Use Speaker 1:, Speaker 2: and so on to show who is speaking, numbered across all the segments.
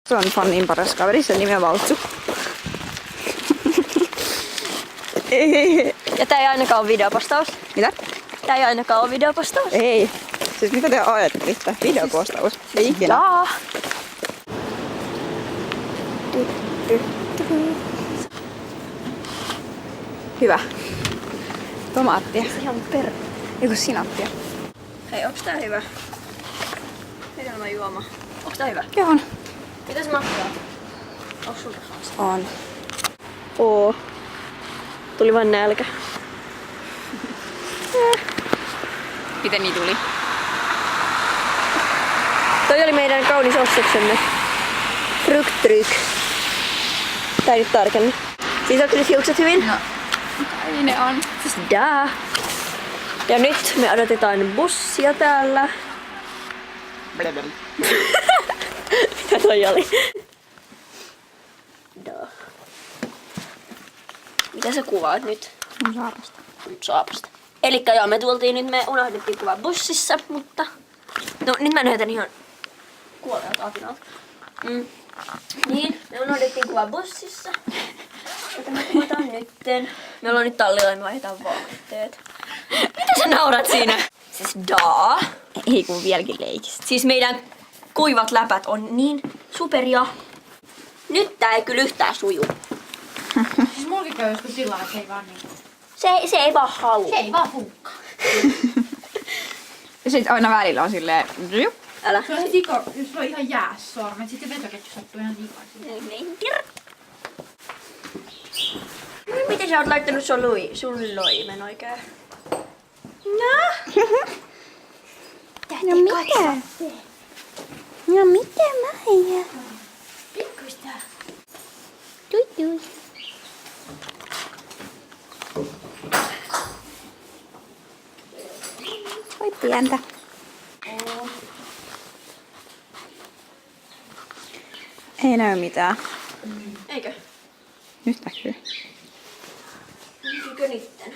Speaker 1: Se on Fannin paras kaveri, sen nimi on Valtsu.
Speaker 2: Ja tää ei ainakaan ole videopostaus.
Speaker 1: Mitä?
Speaker 2: Tää ei ainakaan ole videopostaus.
Speaker 1: Ei. Siis mitä te ajattelitte? Videopostaus? Ei ikinä.
Speaker 2: Jaa.
Speaker 1: Hyvä. Tomaattia.
Speaker 2: Se ihan per...
Speaker 1: Eiku sinappia.
Speaker 2: Hei, onks tää hyvä? Hedelmäjuoma. Onks tää hyvä?
Speaker 1: Joo.
Speaker 2: Mitä se maksaa? Onks sulla haastaa?
Speaker 1: On.
Speaker 2: Oo. Tuli vaan nälkä.
Speaker 1: Miten niin tuli?
Speaker 2: Toi oli meidän kaunis ostoksemme. Fruktryk. Tää ei nyt tarkennu. Siis onko nyt hiukset hyvin?
Speaker 1: No. Ei ne on.
Speaker 2: Siis daa. Ja nyt me odotetaan bussia täällä. Mitä toi oli? Daa. Mitä sä kuvaat nyt?
Speaker 1: Mun saapasta.
Speaker 2: Saapasta. Elikkä joo, me tultiin nyt, me unohdettiin kuvaa bussissa, mutta... No nyt mä näytän ihan kuolleelta apinalta. Niin, me unohdettiin kuvaa bussissa. Mutta me kuvataan nytten. Meillä on nyt tallilla ja me vaihdetaan vaatteet. Mitä sä naurat siinä? Siis daa.
Speaker 1: Ei kun vieläkin leikistä.
Speaker 2: Siis meidän kuivat läpät on niin superia. Nyt tää ei kyllä yhtään suju.
Speaker 3: Siis mulkin käy joskus sillä lailla, että se ei vaan niinku...
Speaker 2: Se ei vaan halua.
Speaker 3: Se ei vaan funkkaa.
Speaker 1: Ja sit aina välillä on silleen...
Speaker 2: Älä.
Speaker 3: Se on se tiko, jos sulla on ihan jääs sormet, sitten vetoketju sattuu ihan liikaa siihen.
Speaker 2: Miten sä oot laittanut sun loimen oikein? No?
Speaker 1: No mitä? No mitä Maija?
Speaker 2: Pikkuista.
Speaker 1: Tui. Oi pientä. Ei näy mitään.
Speaker 2: Eikö?
Speaker 1: Nyt näkyy.
Speaker 2: Näkyykö nytten?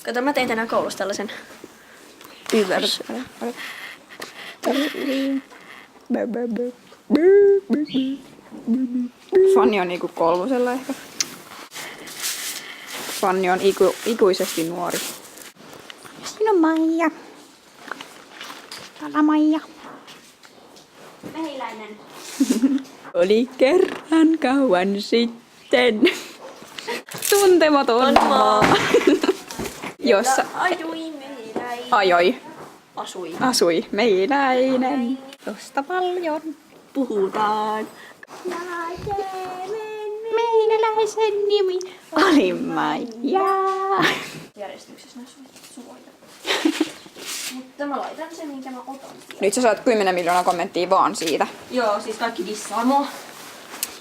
Speaker 2: Kato, mä tein tänään koulussa tällaisen yvers.
Speaker 1: Fanni on niinku kolmosella ehkä. Fanni on ikuisesti nuori. Siinä on Maija. Täällä Maija.
Speaker 2: Mehiläinen.
Speaker 1: Oli kerran kauan sitten tuntematon maa, jossa
Speaker 2: Ajui mehiläinen.
Speaker 1: ajoi,
Speaker 2: Asui.
Speaker 1: mehiläinen, josta paljon
Speaker 2: Puhutaan.
Speaker 1: mehiläisen nimi oli Maija.
Speaker 2: Järjestyksessä näissä suoja. Mutta mä laitan sen, minkä mä otan.
Speaker 1: Nyt sä saat 10 miljoonaa kommenttia vaan siitä.
Speaker 2: Joo, siis kaikki dissaa mua.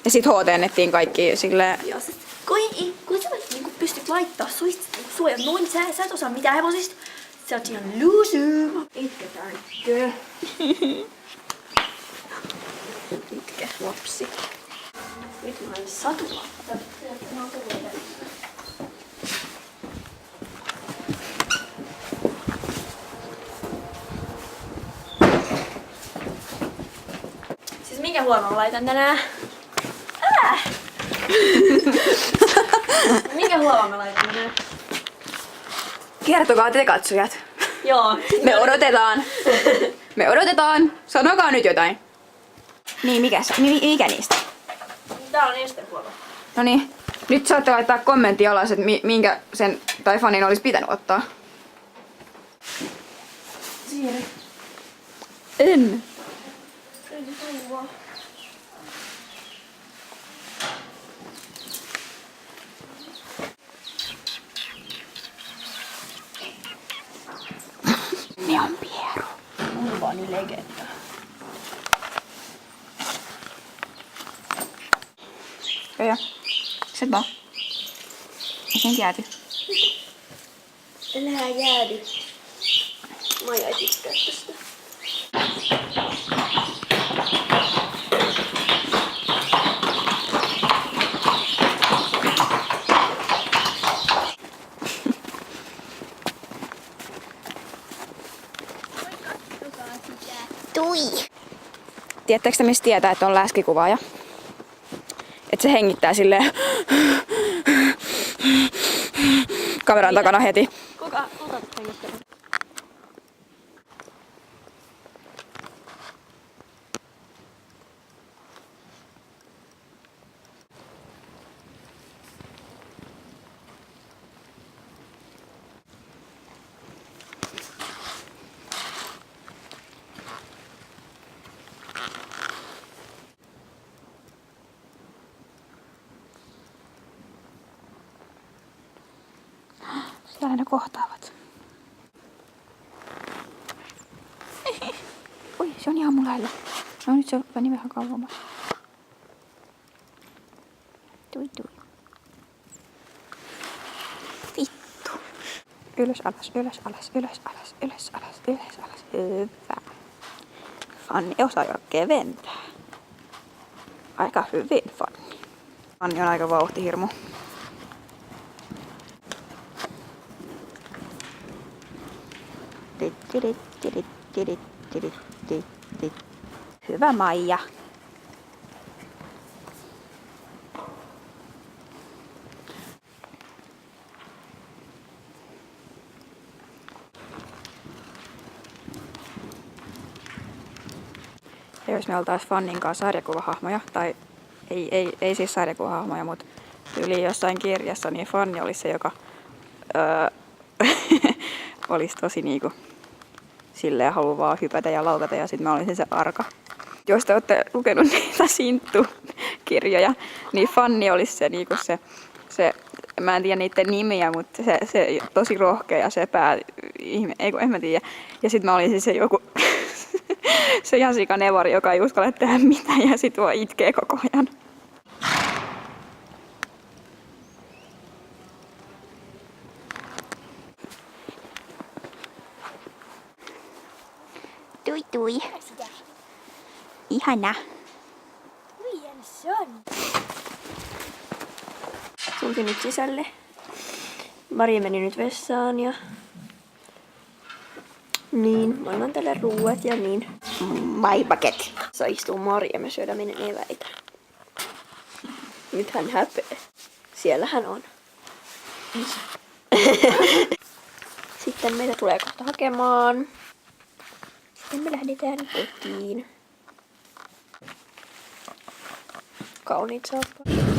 Speaker 1: Ja sit HT-nettiin kaikki silleen...
Speaker 2: Joo, siis kun sä niinku pystyt laittaa suojat noin, sä et osaa mitään hevosista. Sä oot ihan loser. Itketäänkö? Itke, lapsi. Nyt mä oon satula. Siis minkä huonon laitan tänään? Älä! Minkä huonon mä laitan tänään?
Speaker 1: Kertokaa te katsojat.
Speaker 2: Joo.
Speaker 1: Me odotetaan. Me odotetaan. Sanokaa nyt jotain. Niin, mikä niistä?
Speaker 2: Tää on Esterhuolto.
Speaker 1: Noniin. Nyt saatte laittaa kommentti alas, että minkä sen tai fanin olisi pitänyt ottaa.
Speaker 2: Siiri.
Speaker 1: En.
Speaker 2: Ei tajua.
Speaker 1: Ne on Piero.
Speaker 2: Urbani legenda.
Speaker 1: Ja. Se vaan. Ei sen jääty.
Speaker 2: Älä jäädy. Maija ei tykkää tästä. tui.
Speaker 1: Tiedättekö te, mistä tietää, että on läskikuvaaja? Että se hengittää silleen kameran takana heti.
Speaker 2: Kuka hengittää?
Speaker 1: Siellä ne kohtaavat. Oi, se on ihan mun lähellä. No nyt se meni vähän kauemmas. Tui. Vittu. Ylös alas. Hyvä. Fanni osaa jo keventää. Aika hyvin, Fanni. Fanni on aika vauhtihirmu. Hyvä Maija. Ja jos me oltais Fannin kanssa sarjakuvahahmoja, tai ei siis sarjakuvahahmoja, mutta yli jossain kirjassa, niin Fanni olisi se, joka olisi tosi niinku silleen haluaa vaan hypätä ja laukata, ja sitten mä olisin se arka. Jos te olette lukenut niitä Sinttu-kirjoja, niin Fanni olisi se, niinku se mä en tiedä niiden nimiä, mutta se tosi rohkea ja sepää, en mä tiedä. Ja sitten mä olisin se joku se ihan sikanevari, joka ei uskalla tehdä mitään ja sit vaan itkee koko ajan. Tui. Ihana.
Speaker 2: Tultiin nyt sisälle. Mari meni nyt vessaan ja... Niin, mä annan tälle ruuat ja niin.
Speaker 1: My bucket.
Speaker 2: Saa istua Mari ja me syödään meidän eväitä. Nyt hän häpeää. Siellä hän on. Sitten meitä tulee kohta hakemaan. Sitten me lähdetään kotiin. Kauniit saappaat.